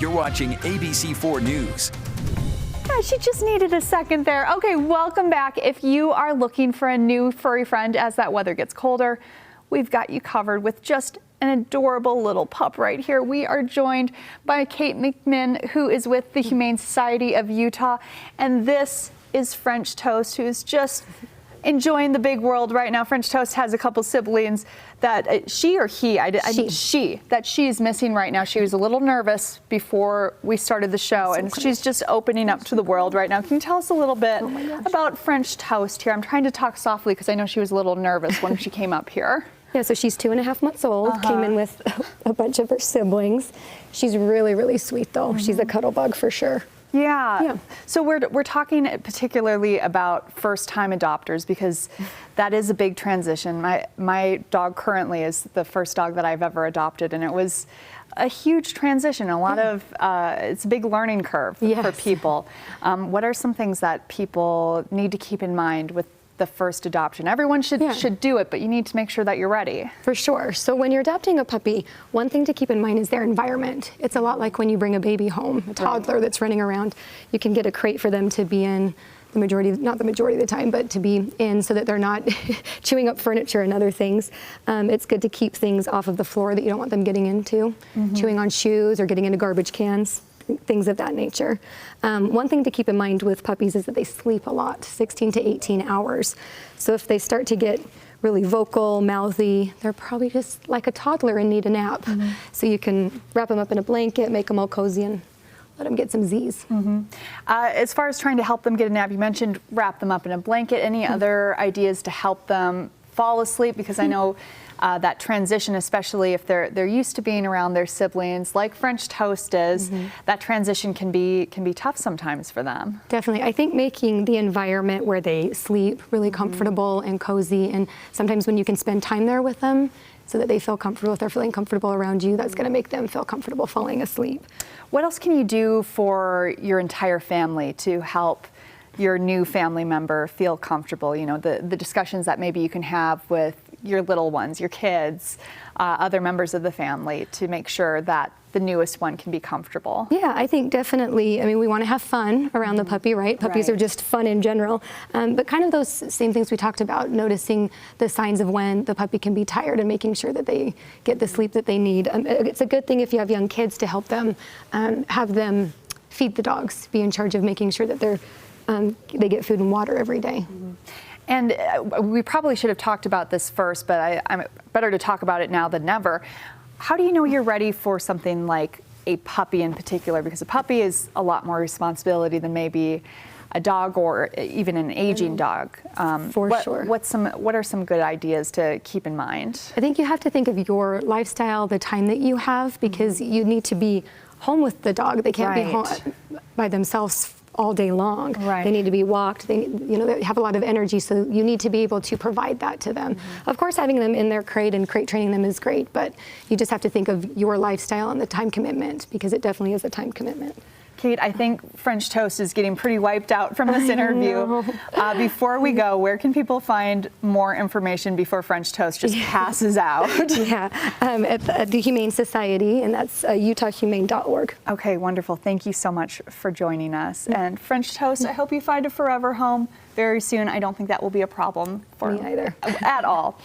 You're watching ABC4 News. Yeah, she just needed a second there. Okay, welcome back. If you are looking for a new furry friend as that weather gets colder, we've got you covered with just an adorable little pup right here. We are joined by Kate McMinn, who is with the Humane Society of Utah, and this is French Toast, who's just enjoying the big world right now. French Toast has a couple siblings that she is missing right now. She was a little nervous before we started the show, and she's just opening up to the world right now. Can you tell us a little bit about French Toast here? I'm trying to talk softly because I know she was a little nervous when she came up here. Yeah, so she's 2.5 months old, came in with a bunch of her siblings. She's really, really sweet though. She's a cuddle bug for sure. Yeah. So we're talking particularly about first-time adopters because that is a big transition. My dog currently is the first dog that I've ever adopted, and it was a huge transition. A lot of it's a big learning curve for people. What are some things that people need to keep in mind with the first adoption? Everyone should do it, but you need to make sure that you're ready. For sure. So when you're adopting a puppy, one thing to keep in mind is their environment. It's a lot like when you bring a baby home, a toddler that's running around. You can get a crate for them to be in not the majority of the time, but to be in so that they're not chewing up furniture and other things. It's good to keep things off of the floor that you don't want them getting into, chewing on shoes or getting into garbage cans, things of that nature. One thing to keep in mind with puppies is that they sleep a lot, 16 to 18 hours. So if they start to get really vocal, mouthy, they're probably just like a toddler and need a nap. So you can wrap them up in a blanket, make them all cozy, and let them get some Z's. As far as trying to help them get a nap, you mentioned wrap them up in a blanket. Any other ideas to help them fall asleep? Because I know that transition, especially if they're used to being around their siblings, like French Toast is, that transition can be tough sometimes for them. Definitely. I think making the environment where they sleep really comfortable and cozy, and sometimes when you can spend time there with them so that they feel comfortable, if they're feeling comfortable around you, that's going to make them feel comfortable falling asleep. What else can you do for your entire family to help your new family member feel comfortable? You know, the discussions that maybe you can have with your little ones, your kids, other members of the family, to make sure that the newest one can be comfortable. Yeah, I think definitely, I mean, we want to have fun around the puppy, right? Puppies are just fun in general. But kind of those same things we talked about, noticing the signs of when the puppy can be tired and making sure that they get the sleep that they need. It's a good thing if you have young kids to help them, have them feed the dogs, be in charge of making sure that they get food and water every day. And we probably should have talked about this first, but I'm better to talk about it now than never. How do you know you're ready for something like a puppy in particular? Because a puppy is a lot more responsibility than maybe a dog or even an aging dog. For sure. What are some good ideas to keep in mind? I think you have to think of your lifestyle, the time that you have, because you need to be home with the dog. They can't be home by themselves all day long. They need to be walked. They have a lot of energy, so you need to be able to provide that to them. Of course, having them in their crate and crate training them is great, but you just have to think of your lifestyle and the time commitment, because it definitely is a time commitment. Kate, I think French Toast is getting pretty wiped out from this interview. Before we go, where can people find more information before French Toast just passes out? At the Humane Society, and that's utahhumane.org. Okay, wonderful. Thank you so much for joining us. And French Toast, I hope you find a forever home very soon. I don't think that will be a problem for me either at all.